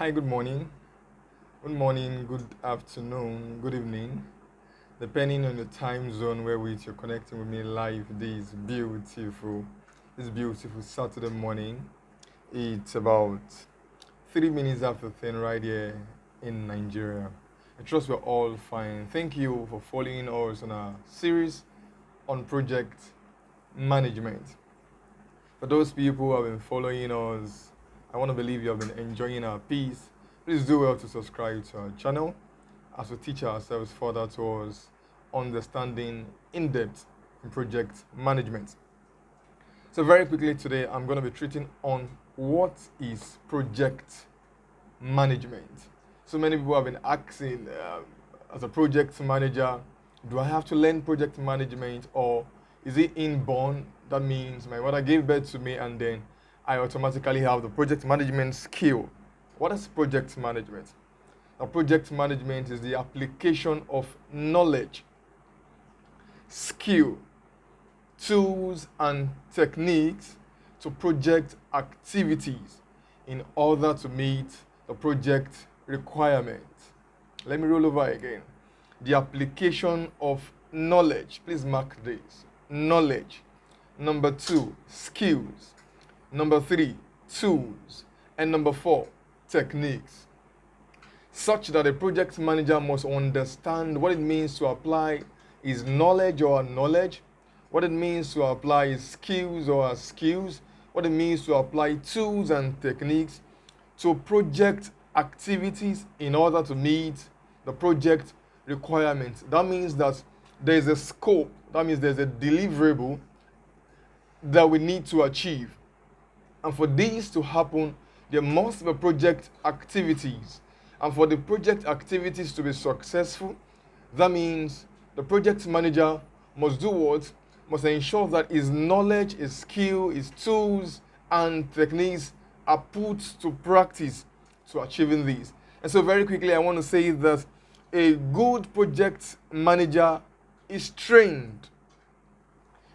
Hi, good morning. Good morning, good afternoon, good evening, depending on the time zone where which you're connecting with me live this beautiful Saturday morning. It's about 3 minutes after 10 right here in Nigeria. I trust we're all fine. Thank you for following us on our series on project management. For those people who have been following us, I want to believe you have been enjoying our piece. Please do well to subscribe to our channel as we teach ourselves further towards understanding in depth in project management. So, very quickly today, I'm going to be treating on what is project management. So many people have been asking, as a project manager, do I have to learn project management or is it inborn? That means my mother gave birth to me and then I automatically have the project management skill. What is project management? Now, project management is the application of knowledge, skill, tools, and techniques to project activities in order to meet the project requirements. Let me roll over again. The application of knowledge. Please mark this. Knowledge. Number 2, skills. Number 3, tools. And number 4, techniques. Such that a project manager must understand what it means to apply his knowledge or knowledge, what it means to apply his skills or skills, what it means to apply tools and techniques to project activities in order to meet the project requirements. That means that there's a scope, that means there's a deliverable that we need to achieve. And for this to happen, there must be project activities. And for the project activities to be successful, that means the project manager must do what? Must ensure that his knowledge, his skill, his tools, and techniques are put to practice to achieving these. And so very quickly, I want to say that a good project manager is trained.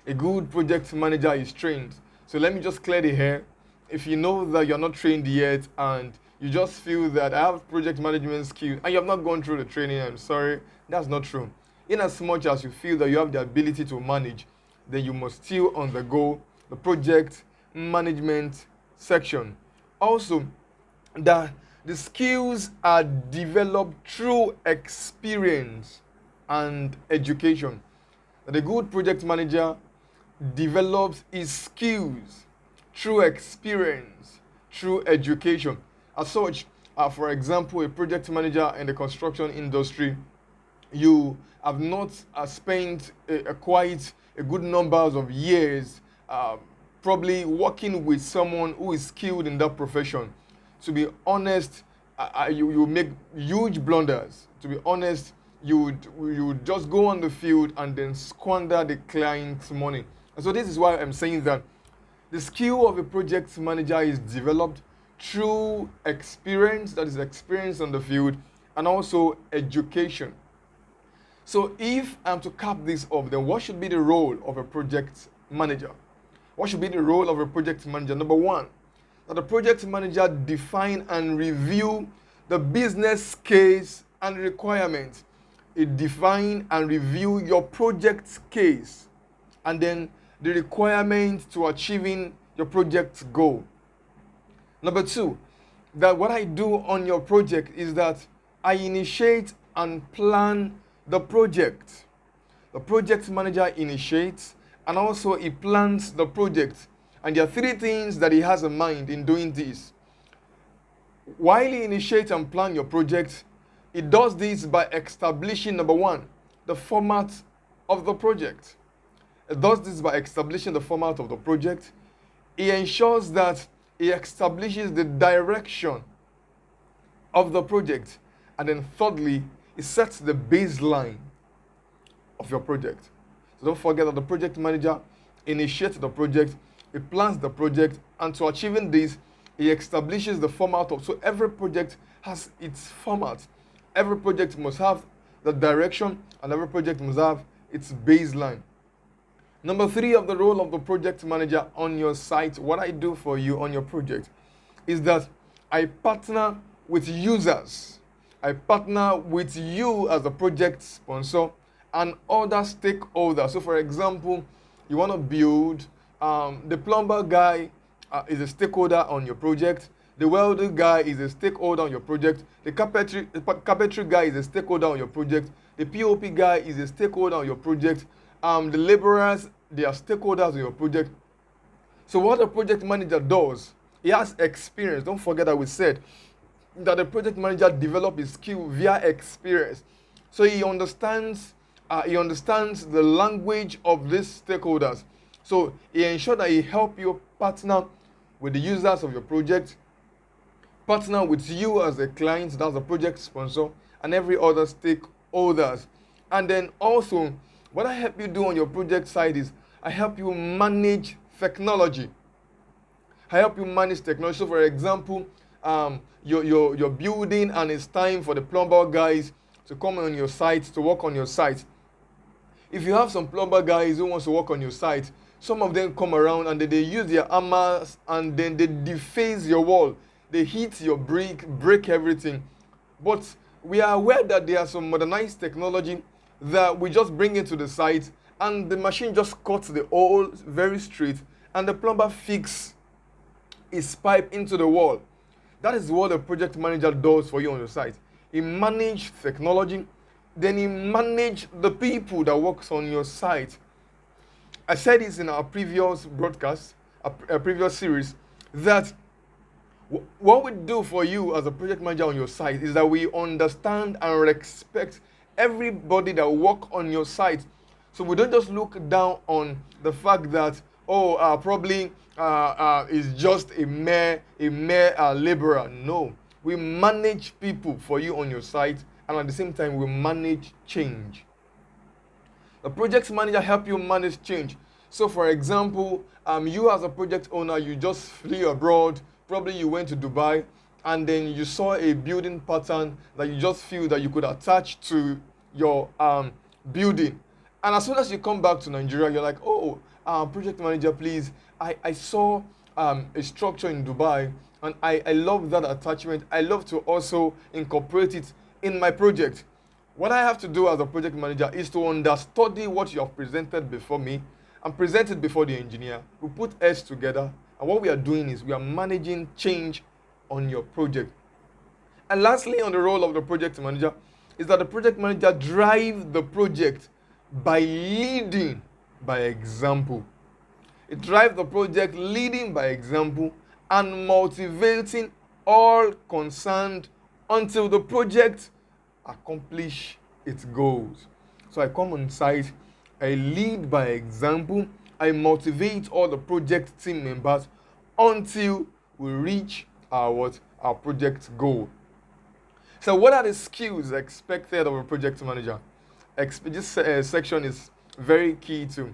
A good project manager is trained. So let me just clear the air. If you know that you're not trained yet and you just feel that I have project management skills and you have not gone through the training, I'm sorry, that's not true. In as much as you feel that you have the ability to manage, then you must still undergo the project management section. Also, that the skills are developed through experience and education. That a good project manager develops his skills through experience, through education. As such, for example, a project manager in the construction industry, you have not spent quite a good numbers of years probably working with someone who is skilled in that profession. To be honest, you make huge blunders. To be honest, you would just go on the field and then squander the client's money. And so this is why I'm saying that the skill of a project manager is developed through experience, that is experience on the field, and also education. So if I'm to cap this off, then what should be the role of a project manager? What should be the role of a project manager? Number one, that the project manager define and review the business case and requirements. It define and review your project case and then the requirement to achieving your project goal. Number two, that what I do on your project is that I initiate and plan the project. The project manager initiates and also he plans the project. And there are 3 things that he has in mind in doing this. While he initiates and plans your project, he does this by establishing, number 1, the format of the project. He does this by establishing the format of the project. He ensures that he establishes the direction of the project. And then thirdly, he sets the baseline of your project. So don't forget that the project manager initiates the project, he plans the project, and to achieving this, he establishes the format of. So every project has its format. Every project must have the direction, and every project must have its baseline. Number 3 of the role of the project manager on your site, what I do for you on your project, is that I partner with users. I partner with you as a project sponsor and other stakeholders. So, for example, you want to build, the plumber guy is a stakeholder on your project. The welder guy is a stakeholder on your project. The carpentry guy is a stakeholder on your project. The POP guy is a stakeholder on your project. The laborers, they are stakeholders on your project. So what a project manager does, he has experience. Don't forget that we said that the project manager develops his skill via experience. So he understands the language of these stakeholders. So he ensures that he help you partner with the users of your project, partner with you as a client, that's a project sponsor, and every other stakeholders. And then also, what I help you do on your project side is I help you manage technology. I help you manage technology. So, for example, you're building and it's time for the plumber guys to come on your site, to work on your site. If you have some plumber guys who wants to work on your site, some of them come around and they use their hammers and then they deface your wall. They hit your brick, break everything. But we are aware that there are some modernized technology that we just bring into the site and the machine just cuts the hole very straight and the plumber fix his pipe into the wall. That is what a project manager does for you on your site. He manages technology, then he manages the people that works on your site. I said this in our previous broadcast, a previous series, that what we do for you as a project manager on your site is that we understand and respect everybody that work on your site. So we don't just look down on the fact that probably is just a mere laborer. No, we manage people for you on your site, and at the same time we manage change. The project manager help you manage change. So, for example, you as a project owner, you just flew abroad. Probably you went to Dubai, and then you saw a building pattern that you just feel that you could attach to your building. And as soon as you come back to Nigeria, you're like, oh, project manager, please. I saw a structure in Dubai, and I love that attachment. I love to also incorporate it in my project. What I have to do as a project manager is to understudy what you have presented before me and present it before the engineer. We put heads together, and what we are doing is we are managing change on your project. And lastly, on the role of the project manager, is that the project manager drives the project by leading by example. It drives the project leading by example and motivating all concerned until the project accomplish its goals. So I come on site, I lead by example, I motivate all the project team members until we reach our project goal. So what are the skills expected of a project manager? This section is very key to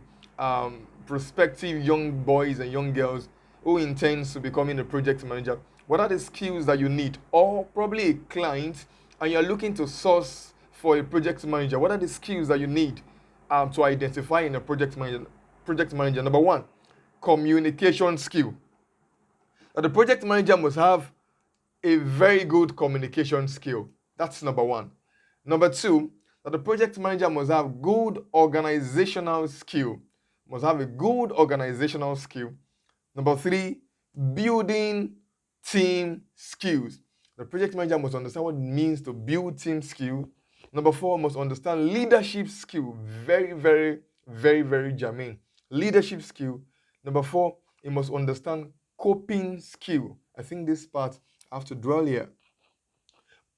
prospective young boys and young girls who intends to becoming a project manager. What are the skills that you need? Or probably a client and you're looking to source for a project manager. What are the skills that you need to identify in a project manager? Project manager, number one, communication skill. Now, the project manager must have a very good communication skill. That's number one. Number two, that the project manager must have good organizational skill. Must have a good organizational skill. Number three, building team skills. The project manager must understand what it means to build team skill. Number four, must understand leadership skill. Very, very, very, very germane. Leadership skill. Number four, he must understand coping skill. I think this part I have to dwell here.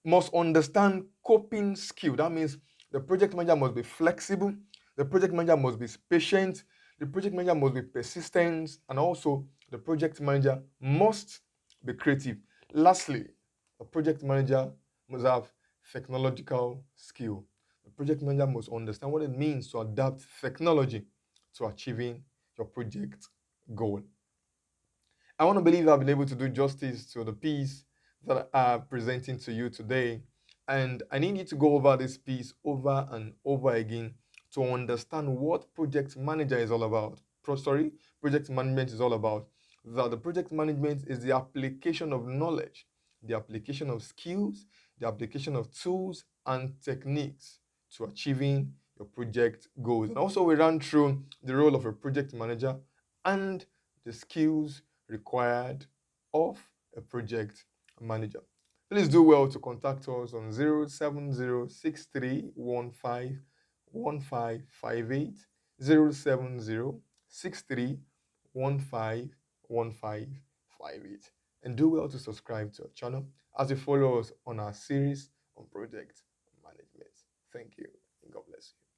Must understand coping skill. That means the project manager must be flexible. The project manager must be patient. The project manager must be persistent. And also, the project manager must be creative. Lastly, a project manager must have technological skill. The project manager must understand what it means to adapt technology to achieving your project goal. I want to believe I've been able to do justice to the piece that I'm presenting to you today. And I need you to go over this piece over and over again to understand what project manager is all about. Project management is all about. That the project management is the application of knowledge the application of skills, the application of tools and techniques to achieving your project goals. And also, we ran through the role of a project manager and the skills required of a project manager. Please do well to contact us on 07063151558, 07063151558, and do well to subscribe to our channel as you follow us on our series on project management. Thank you and God bless you.